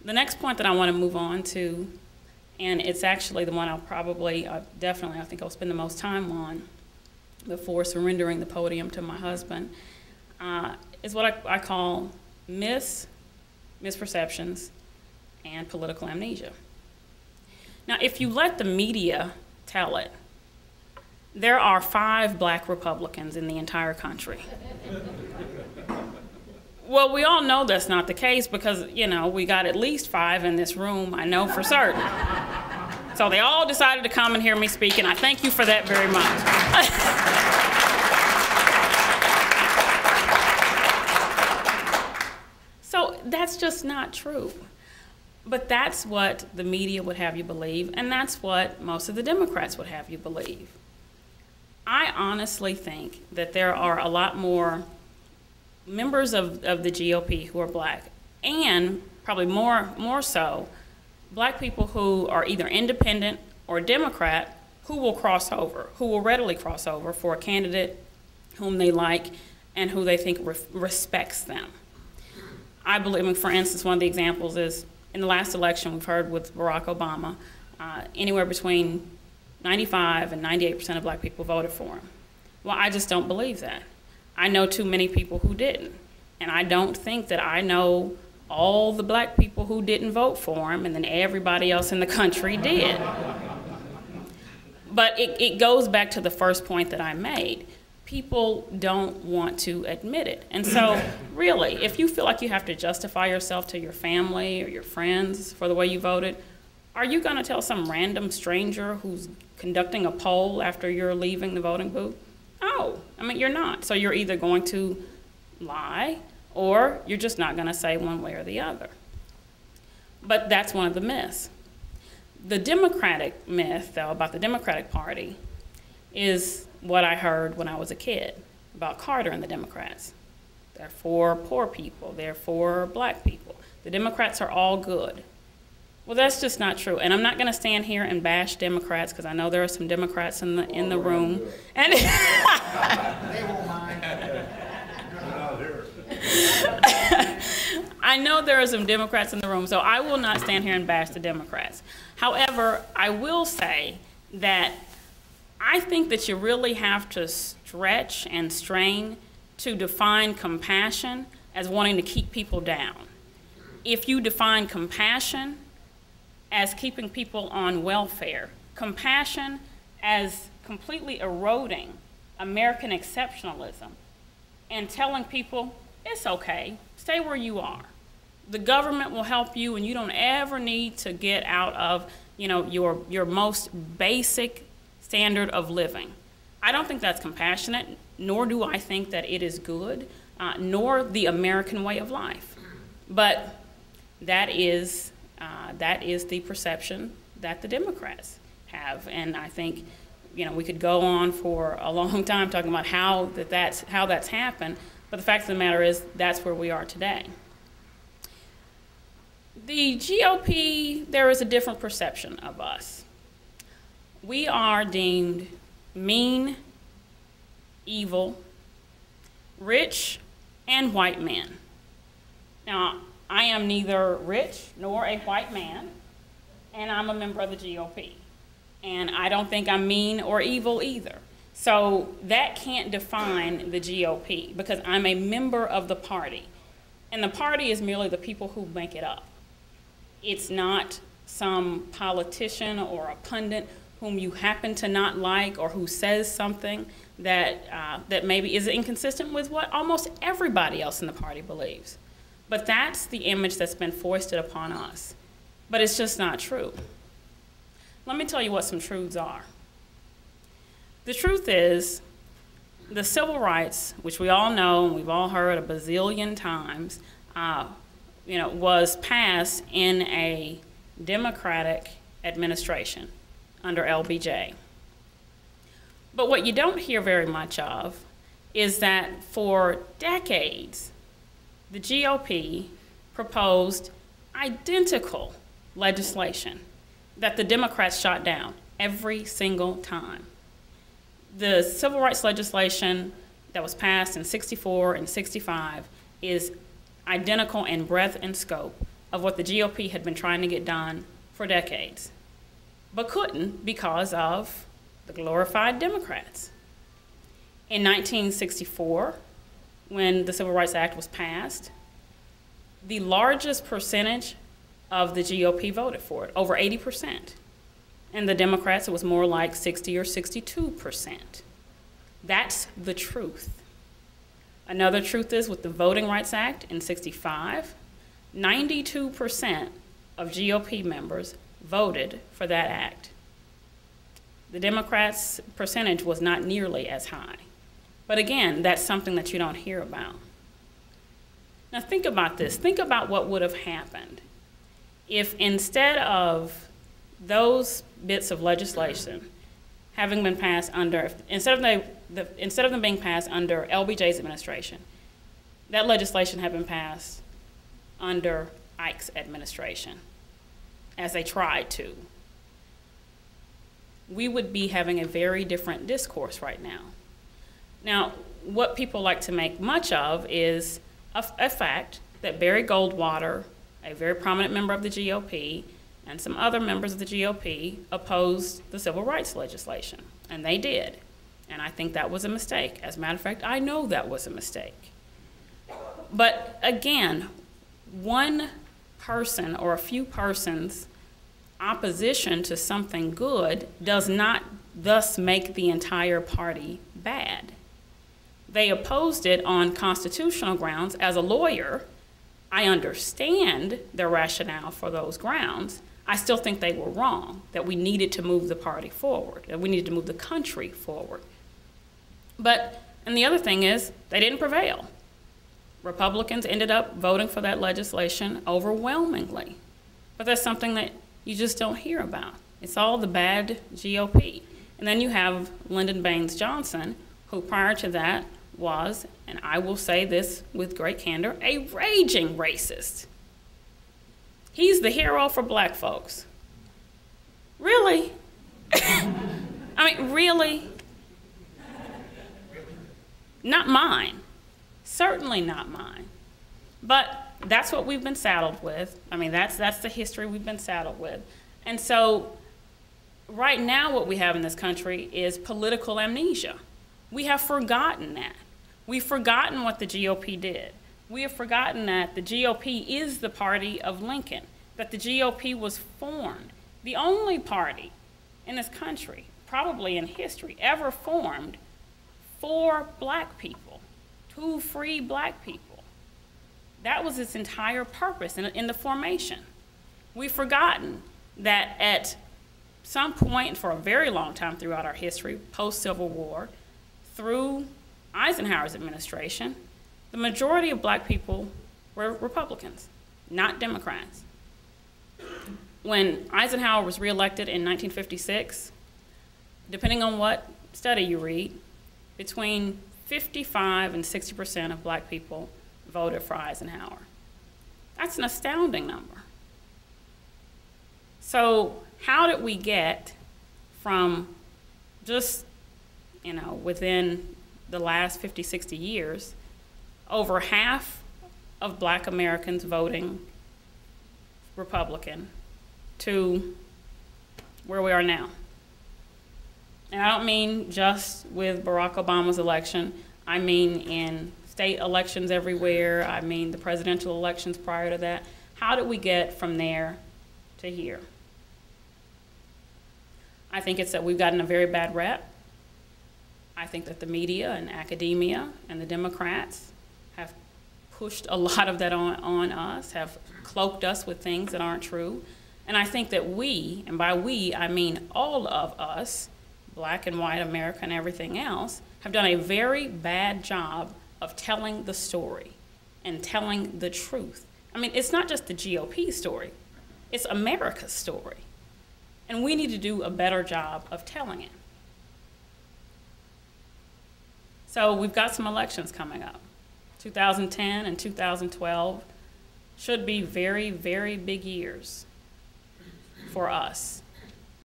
The next point that I want to move on to, and it's actually the one definitely, I think I'll spend the most time on before surrendering the podium to my husband, is what I call misperceptions and political amnesia. Now, if you let the media tell it, there are 5 black Republicans in the entire country. Well, we all know that's not the case because, we got at least 5 in this room, I know for certain. So they all decided to come and hear me speak, and I thank you for that very much. So that's just not true. But that's what the media would have you believe, and that's what most of the Democrats would have you believe. I honestly think that there are a lot more members of the GOP who are black, and probably more so, black people who are either independent or Democrat who will readily cross over for a candidate whom they like and who they think respects them. I believe, for instance, one of the examples is in the last election we've heard with Barack Obama, anywhere between 95 and 98% of black people voted for him. Well, I just don't believe that. I know too many people who didn't. And I don't think that I know all the black people who didn't vote for him and then everybody else in the country did. But it goes back to the first point that I made. People don't want to admit it. And so really, if you feel like you have to justify yourself to your family or your friends for the way you voted, are you going to tell some random stranger who's conducting a poll after you're leaving the voting booth? No, you're not. So you're either going to lie or you're just not going to say one way or the other. But that's one of the myths. The Democratic myth, though, about the Democratic Party is what I heard when I was a kid about Carter and the Democrats. They're for poor people. They're for black people. The Democrats are all good. Well, that's just not true. And I'm not going to stand here and bash Democrats because I know there are some Democrats in the room. And they won't mind. I know there are some Democrats in the room, so I will not stand here and bash the Democrats. However, I will say that I think that you really have to stretch and strain to define compassion as wanting to keep people down. If you define compassion as keeping people on welfare, compassion as completely eroding American exceptionalism and telling people, it's okay, stay where you are. The government will help you and you don't ever need to get out of your most basic standard of living. I don't think that's compassionate, nor do I think that it is good, nor the American way of life. But that is the perception that the Democrats have, and I think we could go on for a long time talking about how that's happened. But the fact of the matter is that's where we are today. The GOP, there is a different perception of us. We are deemed mean, evil, rich, and white men. Now, I am neither rich nor a white man, and I'm a member of the GOP. And I don't think I'm mean or evil either. So that can't define the GOP because I'm a member of the party. And the party is merely the people who make it up. It's not some politician or a pundit whom you happen to not like or who says something that maybe is inconsistent with what almost everybody else in the party believes. But that's the image that's been foisted upon us. But it's just not true. Let me tell you what some truths are. The truth is, the civil rights, which we all know and we've all heard a bazillion times, was passed in a Democratic administration under LBJ. But what you don't hear very much of is that for decades, the GOP proposed identical legislation that the Democrats shot down every single time. The civil rights legislation that was passed in '64 and '65 is identical in breadth and scope of what the GOP had been trying to get done for decades, but couldn't because of the glorified Democrats. In 1964, when the Civil Rights Act was passed, the largest percentage of the GOP voted for it, over 80%. And the Democrats, it was more like 60 or 62%. That's the truth. Another truth is with the Voting Rights Act in 65, 92% of GOP members voted for that act. The Democrats' percentage was not nearly as high. But again, that's something that you don't hear about. Now think about this. Think about what would have happened if instead of those bits of legislation having been passed under, instead of them being passed under LBJ's administration, that legislation had been passed under Ike's administration, as they tried to, we would be having a very different discourse right now. Now, what people like to make much of is a fact that Barry Goldwater, a very prominent member of the GOP, and some other members of the GOP opposed the civil rights legislation, and they did. And I think that was a mistake. As a matter of fact, I know that was a mistake. But again, one person or a few persons' opposition to something good does not thus make the entire party bad. They opposed it on constitutional grounds. As a lawyer, I understand their rationale for those grounds. I still think they were wrong, that we needed to move the party forward, that we needed to move the country forward. And the other thing is, they didn't prevail. Republicans ended up voting for that legislation overwhelmingly. But that's something that you just don't hear about. It's all the bad GOP. And then you have Lyndon Baines Johnson, who prior to that was, and I will say this with great candor, a raging racist. He's the hero for black folks. Really? I mean, really? Not mine. Certainly not mine. But that's what we've been saddled with. I mean, that's the history we've been saddled with. And so right now what we have in this country is political amnesia. We have forgotten that. We've forgotten what the GOP did. We have forgotten that the GOP is the party of Lincoln, that the GOP was formed, the only party in this country, probably in history, ever formed for black people, to free black people. That was its entire purpose in the formation. We've forgotten that at some point for a very long time throughout our history, post-Civil War, through Eisenhower's administration, the majority of black people were Republicans, not Democrats. When Eisenhower was reelected in 1956, depending on what study you read, between 55 and 60% of black people voted for Eisenhower. That's an astounding number. So how did we get from just, within the last 50, 60 years, over half of black Americans voting Republican to where we are now? And I don't mean just with Barack Obama's election. I mean in state elections everywhere. I mean the presidential elections prior to that. How did we get from there to here? I think it's that we've gotten a very bad rep. I think that the media and academia and the Democrats have pushed a lot of that on us, have cloaked us with things that aren't true. And I think that we, and by we I mean all of us, black and white America and everything else, have done a very bad job of telling the story and telling the truth. I mean, it's not just the GOP story, it's America's story. And we need to do a better job of telling it. So we've got some elections coming up. 2010 and 2012 should be very, very big years for us.